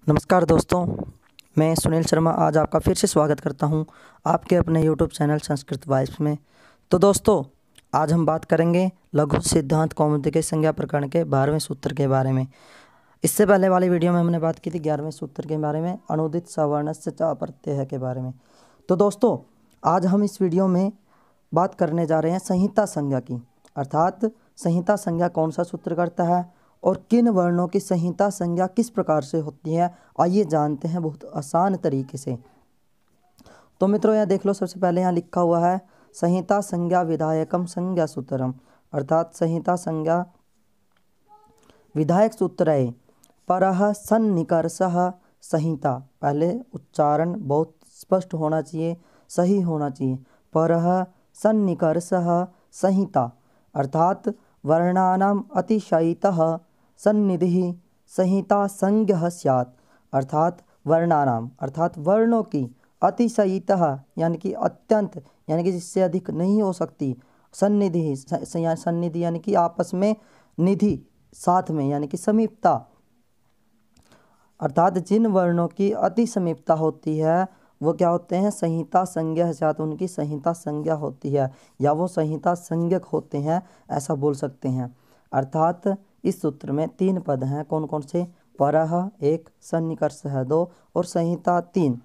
नमस्कार दोस्तों, मैं सुनील शर्मा आज आपका फिर से स्वागत करता हूं आपके अपने यूट्यूब चैनल संस्कृत वाइब्स में। तो दोस्तों, आज हम बात करेंगे लघु सिद्धांत कौमुदी के संज्ञा प्रकरण के 12वें सूत्र के बारे में। इससे पहले वाली वीडियो में हमने बात की थी 11वें सूत्र के बारे में, अनुदित सवर्णस्य च प्रत्यय के बारे में। तो दोस्तों, आज हम इस वीडियो में बात करने जा रहे हैं संहिता संज्ञा की, अर्थात संहिता संज्ञा कौन सा सूत्र करता है और किन वर्णों की संहिता संज्ञा किस प्रकार से होती है। आइए जानते हैं बहुत आसान तरीके से। तो मित्रों, यहाँ देख लो, सबसे पहले यहाँ लिखा हुआ है संहिता संज्ञा विधायकम संज्ञा सूत्रम, अर्थात संहिता संज्ञा विधायक सूत्र है परः सन्निकर्षः संहिता। पहले उच्चारण बहुत स्पष्ट होना चाहिए, सही होना चाहिए। परः सन्निकर्षः संहिता अर्थात वर्णानाम अतिशयितः सन्निधिः संहिता संज्ञः स्यात्, अर्थात वर्णानाम अर्थात वर्णों की अतिशयितः यानी कि अत्यंत, यानी कि जिससे अधिक नहीं हो सकती, सन्निधि सन्निधि यानी कि आपस में, निधि साथ में यानी कि समीपता, अर्थात जिन वर्णों की अति समीपता होती है वो क्या होते हैं, संहिता संज्ञा स्यात्, उनकी संहिता संज्ञा होती है या वो संहिता संज्ञक होते हैं, ऐसा बोल सकते हैं। अर्थात इस सूत्र में 3 पद हैं, कौन कौन से, परः 1, सन्निकर्षः 2 और संहिता 3।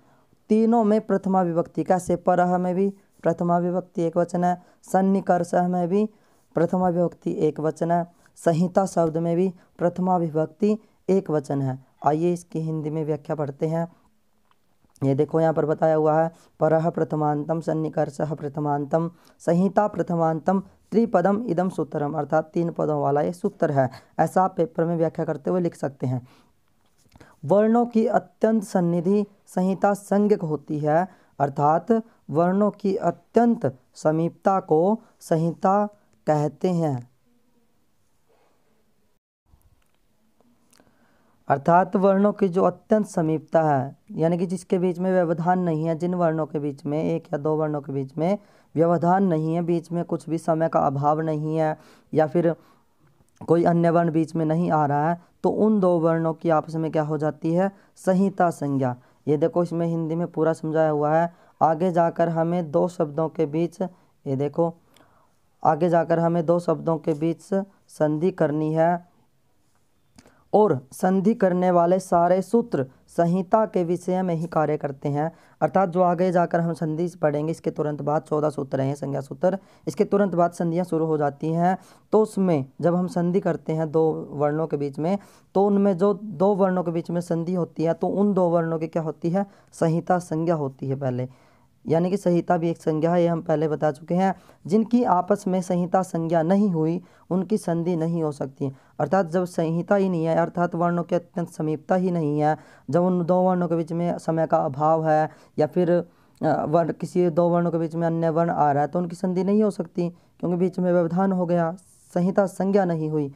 तीनों में प्रथमा विभक्ति, कैसे, परः में भी प्रथमा विभक्ति एक वचन है, सन्निकर्षः में भी प्रथमा विभक्ति एक वचन है, संहिता शब्द में भी प्रथमा विभक्ति एक वचन है। आइए इसकी हिंदी में व्याख्या पढ़ते हैं। ये देखो, यहाँ पर बताया हुआ है परः प्रथमांतम सन्निकर्षः प्रथमांतम संहिता प्रथमांतम त्रिपदम इदम सूत्रम, अर्थात 3 पदों वाला ये सूत्र है। ऐसा आप पेपर में व्याख्या करते हुए लिख सकते हैं। वर्णों की अत्यंत सन्निधि संहिता संज्ञक होती है, अर्थात वर्णों की अत्यंत समीपता को संहिता कहते हैं। अर्थात वर्णों की जो अत्यंत समीपता है, यानी कि जिसके बीच में व्यवधान नहीं है, जिन वर्णों के बीच में, 1 या 2 वर्णों के बीच में व्यवधान नहीं है, बीच में कुछ भी समय का अभाव नहीं है या फिर कोई अन्य वर्ण बीच में नहीं आ रहा है, तो उन 2 वर्णों की आपस में क्या हो जाती है, संहिता संज्ञा। ये देखो, इसमें हिंदी में पूरा समझाया हुआ है। आगे जाकर हमें 2 शब्दों के बीच, ये देखो, आगे जाकर हमें 2 शब्दों के बीच संधि करनी है और संधि करने वाले सारे सूत्र संहिता के विषय में ही कार्य करते हैं। अर्थात जो आगे जाकर हम संधि पढ़ेंगे, इसके तुरंत बाद 14 सूत्र हैं संज्ञा सूत्र, इसके तुरंत बाद संधियां शुरू हो जाती हैं। तो उसमें जब हम संधि करते हैं 2 वर्णों के बीच में, तो उनमें जो 2 वर्णों के बीच में संधि होती है, तो उन 2 वर्णों की क्या होती है, संहिता संज्ञा होती है पहले, यानी कि संहिता भी एक संज्ञा है, ये हम पहले बता चुके हैं। जिनकी आपस में संहिता संज्ञा नहीं हुई उनकी संधि नहीं हो सकती। अर्थात जब संहिता ही नहीं है, अर्थात वर्णों की अत्यंत समीपता ही नहीं है, जब उन 2 वर्णों के बीच में समय का अभाव है या फिर वर्ण, किसी 2 वर्णों के बीच में अन्य वर्ण आ रहा है, तो उनकी संधि नहीं हो सकती, क्योंकि बीच में व्यवधान हो गया, संहिता संज्ञा नहीं हुई।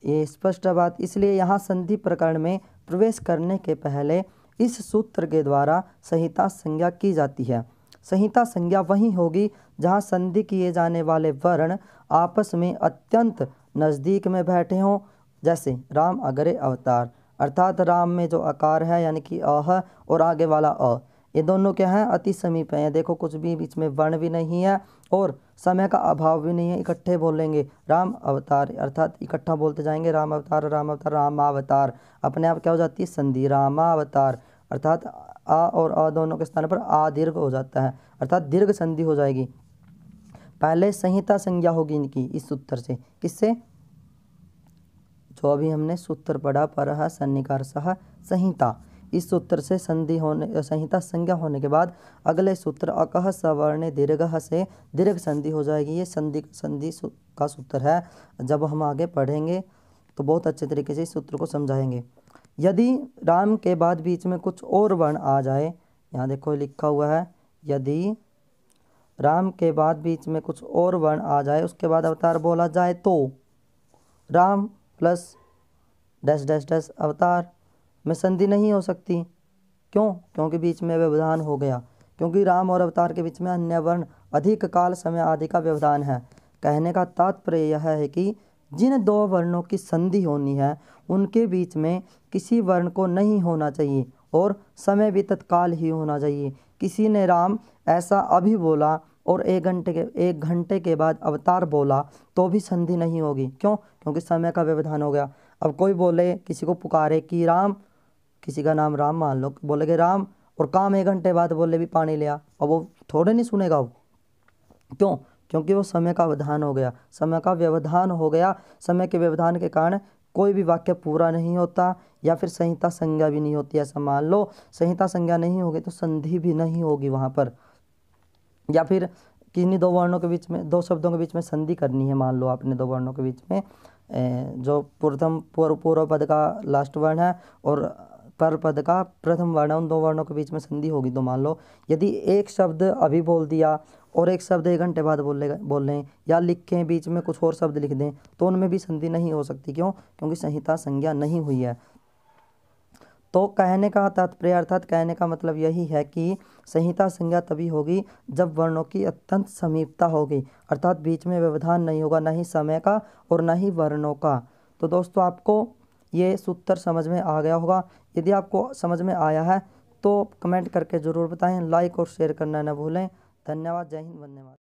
ये स्पष्ट बात। इसलिए यहाँ संधि प्रकरण में प्रवेश करने के पहले इस सूत्र के द्वारा संहिता संज्ञा की जाती है। संहिता संज्ञा वही होगी जहाँ संधि किए जाने वाले वर्ण आपस में अत्यंत नज़दीक में बैठे हों, जैसे राम अग्रे अवतार, अर्थात राम में जो आकार है यानी कि अ और आगे वाला अ, ये दोनों क्या हैं, अति समीप हैं। देखो, कुछ भी बीच में वर्ण भी नहीं है और समय का अभाव भी नहीं है, इकट्ठे बोलेंगे राम अवतार, अर्थात इकट्ठा बोलते जाएंगे राम अवतार राम अवतार रामावतार, अपने आप क्या हो जाती है, संधि रामावतार, अर्थात आ और अ दोनों के स्थान पर आ दीर्घ हो जाता है, अर्थात दीर्घ संधि हो जाएगी। पहले संहिता संज्ञा होगी इनकी इस सूत्र से, किससे, जो अभी हमने सूत्र पढ़ा परः सन्निकर्षः संहिता, इस सूत्र से संधि होने, संहिता संज्ञा होने के बाद अगले सूत्र अकः सवर्णे दीर्घः से दीर्घ संधि हो जाएगी। ये संधि का सूत्र है। जब हम आगे पढ़ेंगे तो बहुत अच्छे तरीके से इस सूत्र को समझाएंगे। यदि राम के बाद बीच में कुछ और वर्ण आ जाए, यहाँ देखो लिखा हुआ है, यदि राम के बाद बीच में कुछ और वर्ण आ जाए, उसके बाद अवतार बोला जाए, तो Ram plus dash dash dash अवतार में संधि नहीं हो सकती। क्यों? क्योंकि बीच में व्यवधान हो गया, क्योंकि राम और अवतार के बीच में अन्य वर्ण अधिक काल समय आदि का व्यवधान है। कहने का तात्पर्य यह है कि जिन दो वर्णों की संधि होनी है उनके बीच में किसी वर्ण को नहीं होना चाहिए और समय भी तत्काल ही होना चाहिए। किसी ने राम ऐसा अभी बोला और 1 घंटे के बाद अवतार बोला तो भी संधि नहीं होगी। क्यों? क्योंकि समय का व्यवधान हो गया। अब कोई बोले, किसी को पुकारे कि राम, किसी का नाम राम मान लो, बोले कि राम, और काम 1 घंटे बाद बोले भी पानी ले आ, अब वो थोड़े नहीं सुनेगा वो। क्यों? क्योंकि वो समय का व्यवधान हो गया, समय का व्यवधान हो गया। समय के व्यवधान के कारण कोई भी वाक्य पूरा नहीं होता या फिर संहिता संज्ञा भी नहीं होती। ऐसा मान लो संहिता संज्ञा नहीं होगी तो संधि भी नहीं होगी वहाँ पर। या फिर किन्हीं दो वर्णों के बीच में, दो शब्दों के बीच में संधि करनी है, मान लो आपने दो वर्णों के बीच में जो पूर्व पद का लास्ट वर्ण है और पर पद का प्रथम वर्ण है, उन दो वर्णों के बीच में संधि होगी। तो मान लो यदि एक शब्द अभी बोल दिया और एक शब्द 1 घंटे बाद बोल लें या लिखें बीच में कुछ और शब्द लिख दें तो उनमें भी संधि नहीं हो सकती। क्यों? क्योंकि संहिता संज्ञा नहीं हुई है। तो कहने का तात्पर्य अर्थात कहने का मतलब यही है कि संहिता संज्ञा तभी होगी जब वर्णों की अत्यंत समीपता होगी, अर्थात बीच में व्यवधान नहीं होगा, न ही समय का और न ही वर्णों का। तो दोस्तों आपको ये सूत्र समझ में आ गया होगा। यदि आपको समझ में आया है तो कमेंट करके ज़रूर बताएं, लाइक और शेयर करना न भूलें। धन्यवाद। जय हिंद, वंदे मातरम।